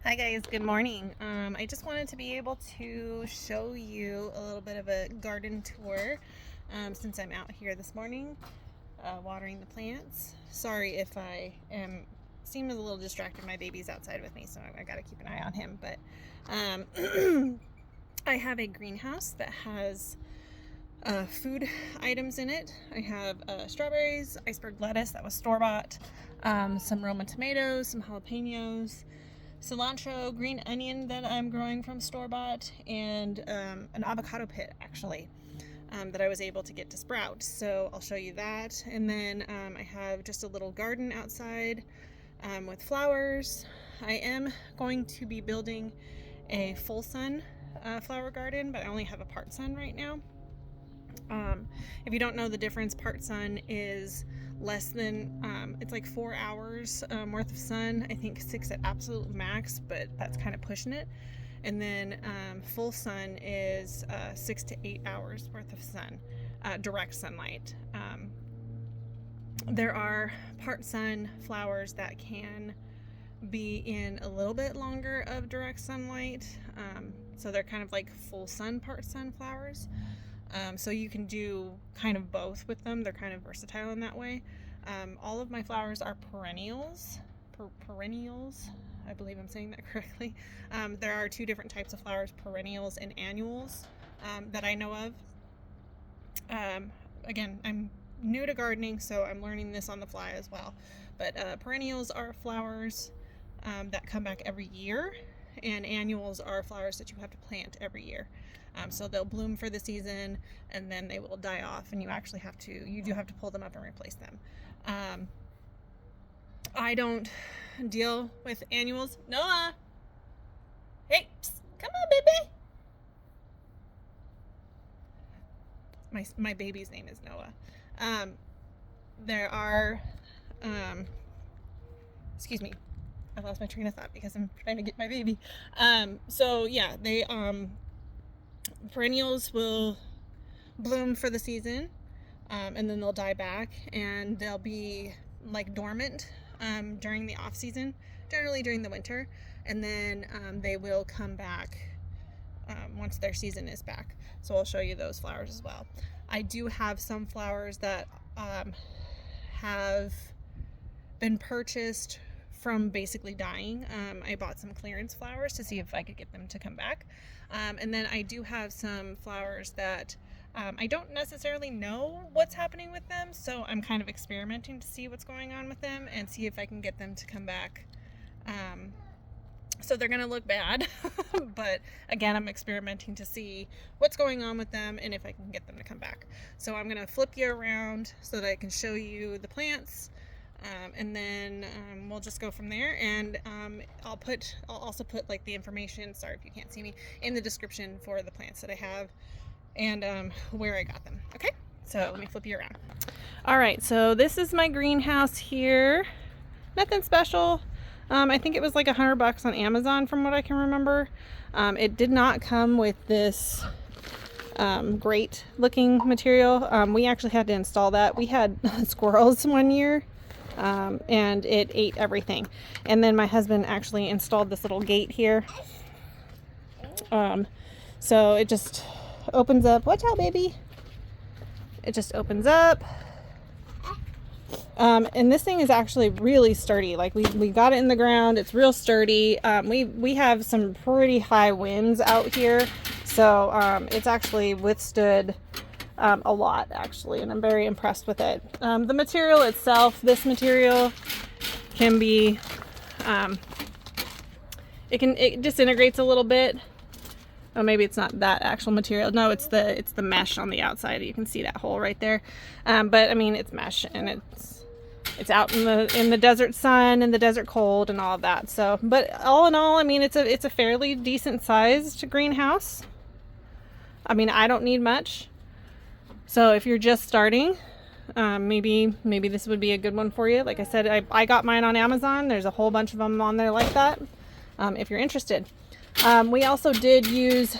Hi guys, good morning. I just wanted to be able to show you a little bit of a garden tour since I'm out here this morning watering the plants. Sorry if I seem a little distracted. My baby's outside with me, so I gotta keep an eye on him. But I have a greenhouse that has food items in it. I have strawberries, iceberg lettuce that was store-bought, some Roma tomatoes, some jalapeños, cilantro, green onion that I'm growing from store-bought, and an avocado pit actually that I was able to get to sprout. So I'll show you that. And then I have just a little garden outside with flowers. I am going to be building a full sun flower garden, but I only have a part sun right now. If you don't know the difference, part sun is less than it's like 4 hours worth of sun. I think 6 at absolute max, but that's kind of pushing it. And then full sun is 6 to 8 hours worth of sun, direct sunlight. There are part sun flowers that can be in a little bit longer of direct sunlight, so they're kind of like full sun part sun flowers. So you can do kind of both with them. They're kind of versatile in that way. All of my flowers are perennials. Perennials, I believe I'm saying that correctly. There are 2 different types of flowers, perennials and annuals, that I know of. Again, I'm new to gardening, so I'm learning this on the fly as well. But perennials are flowers that come back every year, and annuals are flowers that you have to plant every year. So they'll bloom for the season and then they will die off, and you do have to pull them up and replace them. I don't deal with annuals. Noah! Hey, psst, come on, baby! My baby's name is Noah. There are, excuse me, I lost my train of thought because I'm trying to get my baby. So yeah, they, perennials will bloom for the season, and then they'll die back, and they'll be like dormant during the off season, generally during the winter, and then they will come back once their season is back. So I'll show you those flowers as well. I do have some flowers that have been purchased from basically dying. I bought some clearance flowers to see if I could get them to come back. And then I do have some flowers that I don't necessarily know what's happening with them, so I'm kind of experimenting to see what's going on with them and see if I can get them to come back. So they're going to look bad, but again, I'm experimenting to see what's going on with them and if I can get them to come back. So I'm going to flip you around so that I can show you the plants. And then we'll just go from there, and I'll also put like the information, sorry if you can't see me, in the description for the plants that I have and where I got them. Okay, so let me flip you around. All right, so this is my greenhouse here. Nothing special. I think it was like $100 on Amazon from what I can remember. It did not come with this great looking material. We actually had to install that. We had squirrels one year. And it ate everything. And then my husband actually installed this little gate here. So it just opens up. Watch out, baby. It just opens up. And this thing is actually really sturdy. Like we got it in the ground. It's real sturdy. We have some pretty high winds out here. So it's actually withstood a lot actually, and I'm very impressed with it. The material itself, this material can be it disintegrates a little bit. Oh, maybe it's not that actual material. No, it's the mesh on the outside. You can see that hole right there. But I mean, it's mesh, and it's out in the desert sun and the desert cold and all of that. So, but all in all, I mean, it's a fairly decent sized greenhouse. I mean, I don't need much. So if you're just starting, maybe this would be a good one for you. Like I said, I got mine on Amazon. There's a whole bunch of them on there like that, if you're interested. We also did use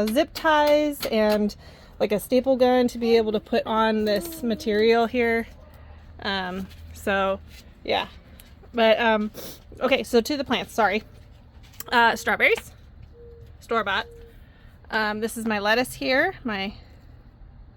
zip ties and like a staple gun to be able to put on this material here. So yeah, but okay, so to the plants, sorry. Strawberries, store-bought. This is my lettuce here, my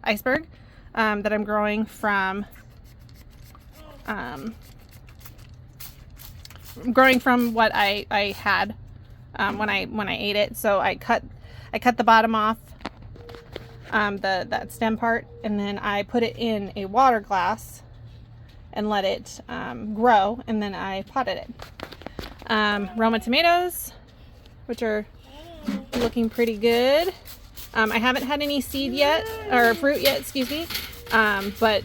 Iceberg, that I'm growing from what I had when I ate it. So I cut the bottom off, that stem part, and then I put it in a water glass and let it grow, and then I potted it. Roma tomatoes, which are looking pretty good. I haven't had any seed yet, or fruit yet, excuse me. But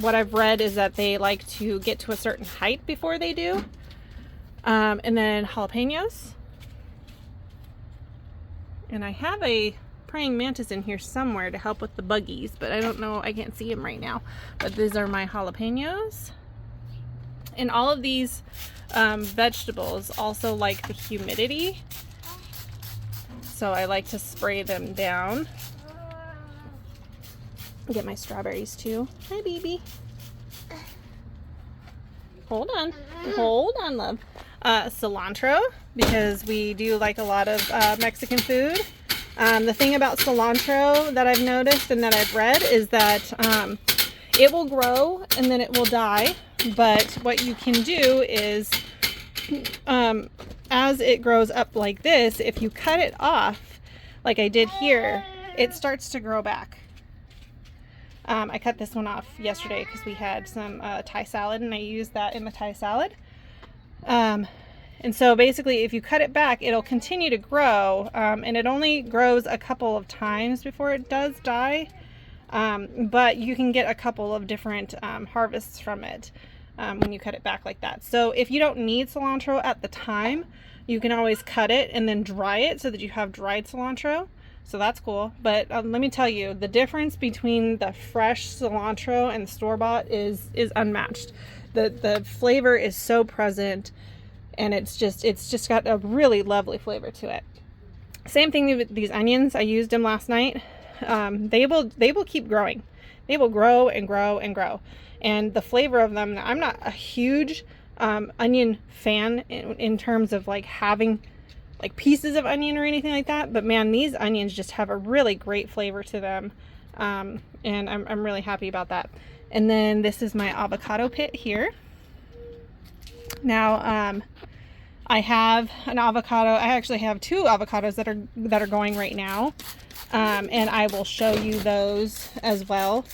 what I've read is that they like to get to a certain height before they do. And then jalapeños. And I have a praying mantis in here somewhere to help with the buggies, but I don't know, I can't see him right now. But these are my jalapeños. And all of these vegetables also like the humidity. So I like to spray them down. Get my strawberries too. Hi, baby. Hold on, love. Cilantro, because we do like a lot of Mexican food. The thing about cilantro that I've noticed and that I've read is that it will grow and then it will die. But what you can do is, as it grows up like this, if you cut it off, like I did here, it starts to grow back. I cut this one off yesterday because we had some Thai salad, and I used that in the Thai salad. And so basically, if you cut it back, it'll continue to grow, and it only grows a couple of times before it does die. But you can get a couple of different harvests from it when you cut it back like that. So if you don't need cilantro at the time, you can always cut it and then dry it so that you have dried cilantro. So that's cool. But let me tell you, the difference between the fresh cilantro and store-bought is unmatched. The flavor is so present, and it's just got a really lovely flavor to it. Same thing with these onions. I used them last night. They will keep growing. They will grow and grow and grow. And the flavor of them, I'm not a huge onion fan in terms of like having like pieces of onion or anything like that, but man, these onions just have a really great flavor to them, and I'm really happy about that. And then this is my avocado pit here. Now I have an avocado. I actually have two avocados that are going right now, and I will show you those as well.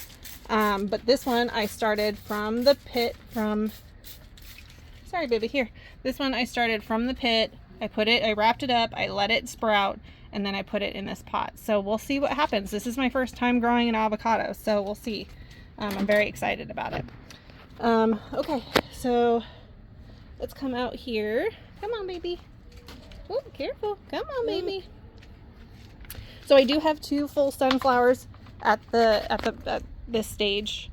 But this one I started from the pit sorry baby, here. This one I started from the pit. I wrapped it up, I let it sprout, and then I put it in this pot. So we'll see what happens. This is my first time growing an avocado, so we'll see. I'm very excited about it. Okay, so let's come out here. Come on, baby. Oh, careful. Come on, baby. So I do have two full sunflowers at this stage.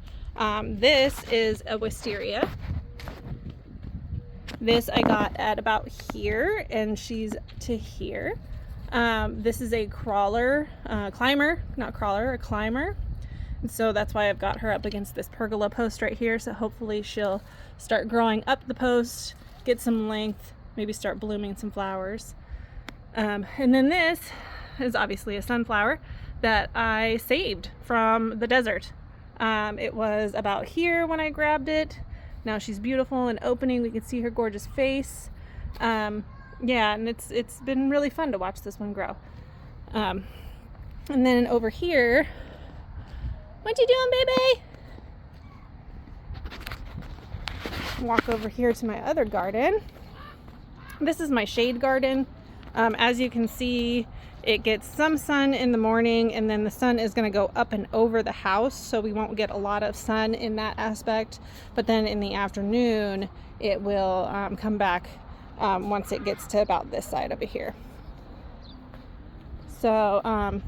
This is a Wisteria. This I got at about here, and she's to here. This is a climber. And so that's why I've got her up against this pergola post right here. So hopefully she'll start growing up the post, get some length, maybe start blooming some flowers. And then this is obviously a sunflower that I saved from the desert. It was about here when I grabbed it. Now she's beautiful and opening. We can see her gorgeous face. Yeah, and it's been really fun to watch this one grow. And then over here, what you doing, baby? Walk over here to my other garden. This is my shade garden. As you can see, it gets some sun in the morning, and then the sun is going to go up and over the house, so we won't get a lot of sun in that aspect. But then in the afternoon, it will come back once it gets to about this side over here. So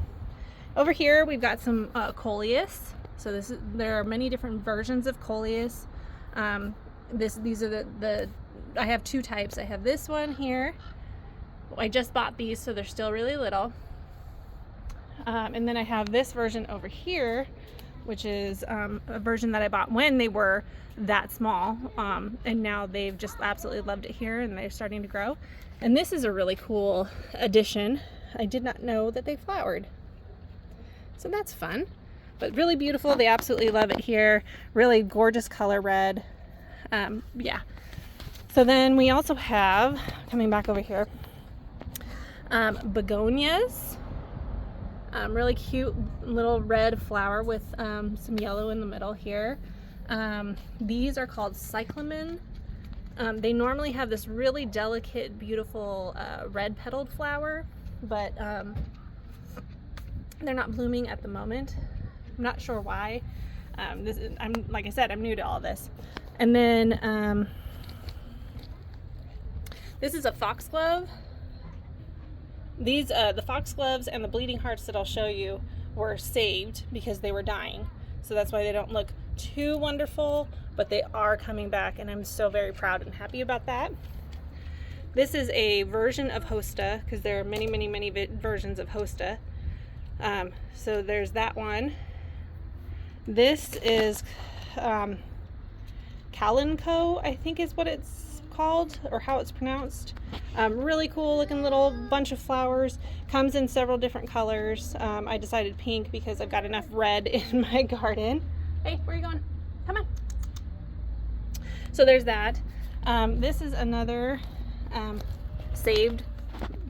over here, we've got some coleus. So there are many different versions of coleus. These are I have two types. I have this one here. I just bought these, so they're still really little. And then I have this version over here, which is a version that I bought when they were that small, and now they've just absolutely loved it here and they're starting to grow. And this is a really cool addition. I did not know that they flowered, so that's fun, but really beautiful. They absolutely love it here. Really gorgeous color red. Yeah. So then we also have, coming back over here, begonias. Really cute little red flower with some yellow in the middle here. These are called cyclamen. They normally have this really delicate, beautiful red petaled flower, but they're not blooming at the moment. I'm not sure why. Like I said, I'm new to all this. And then this is a foxglove. These, the foxgloves and the bleeding hearts that I'll show you were saved because they were dying. So that's why they don't look too wonderful, but they are coming back, and I'm so very proud and happy about that. This is a version of hosta, because there are many, many, many versions of hosta. So there's that one. This is Calanco, I think is what it's called, or how it's pronounced. Really cool looking little bunch of flowers. Comes in several different colors. I decided pink because I've got enough red in my garden. Hey, where are you going? Come on. So there's that. This is another saved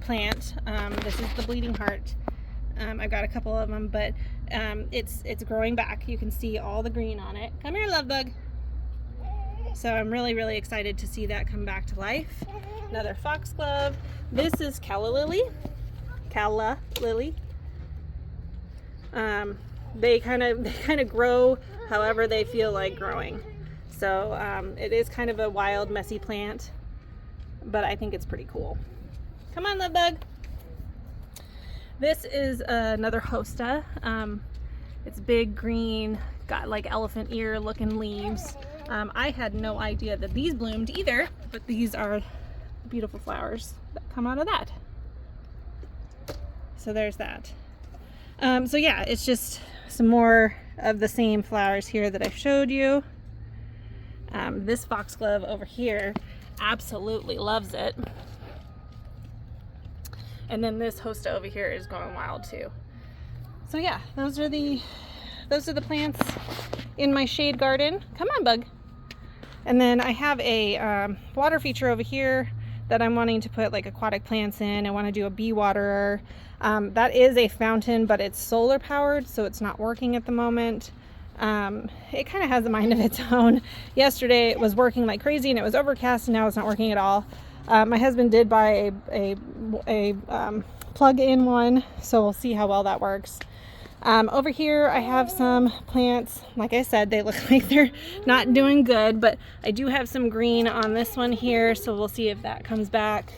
plant. This is the bleeding heart. I've got a couple of them, but it's growing back. You can see all the green on it. Come here, love bug. So I'm really, really excited to see that come back to life. Another foxglove. This is calla lily. Calla lily. They kind of grow however they feel like growing. So it is kind of a wild, messy plant, but I think it's pretty cool. Come on, love bug. This is another hosta. It's big, green, got like elephant ear looking leaves. I had no idea that these bloomed either, but these are beautiful flowers that come out of that. So there's that. So yeah, it's just some more of the same flowers here that I showed you. This foxglove over here absolutely loves it. And then this hosta over here is going wild too. So yeah, those are the plants in my shade garden. Come on, bug. And then I have a water feature over here that I'm wanting to put like aquatic plants in. I want to do a bee waterer. That is a fountain, but it's solar powered, so it's not working at the moment. It kind of has a mind of its own. Yesterday it was working like crazy and it was overcast, and now it's not working at all. My husband did buy a plug-in one, so we'll see how well that works. Over here I have some plants. Like I said, they look like they're not doing good, but I do have some green on this one here, so we'll see if that comes back.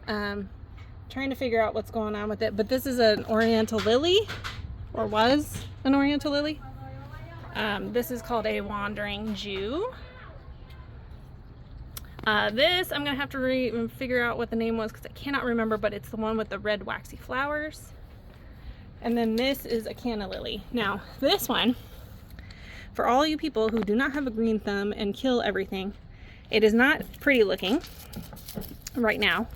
Trying to figure out what's going on with it, but this is an oriental lily, or was an oriental lily. This is called a wandering Jew. This I'm gonna have to figure out what the name was because I cannot remember, but it's the one with the red waxy flowers. And then this is a canna lily. Now this one, for all you people who do not have a green thumb and kill everything, it is not pretty looking right now,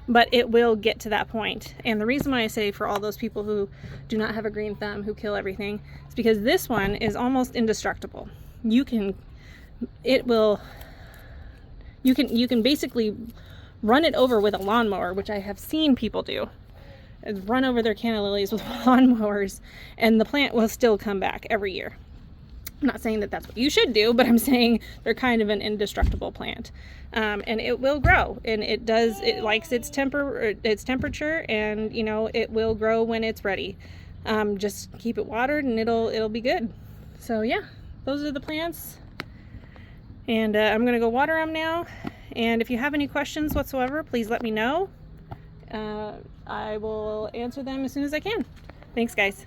but it will get to that point. And the reason why I say for all those people who do not have a green thumb who kill everything is because this one is almost indestructible. You can basically run it over with a lawnmower, which I have seen people do. Run over their canna lilies with lawnmowers, and the plant will still come back every year. I'm not saying that that's what you should do, but I'm saying they're kind of an indestructible plant. And it will grow, and it likes its temperature, and you know, it will grow when it's ready. Just keep it watered and it'll be good. So yeah, those are the plants, and I'm gonna go water them now. And if you have any questions whatsoever, please let me know. I will answer them as soon as I can. Thanks, guys.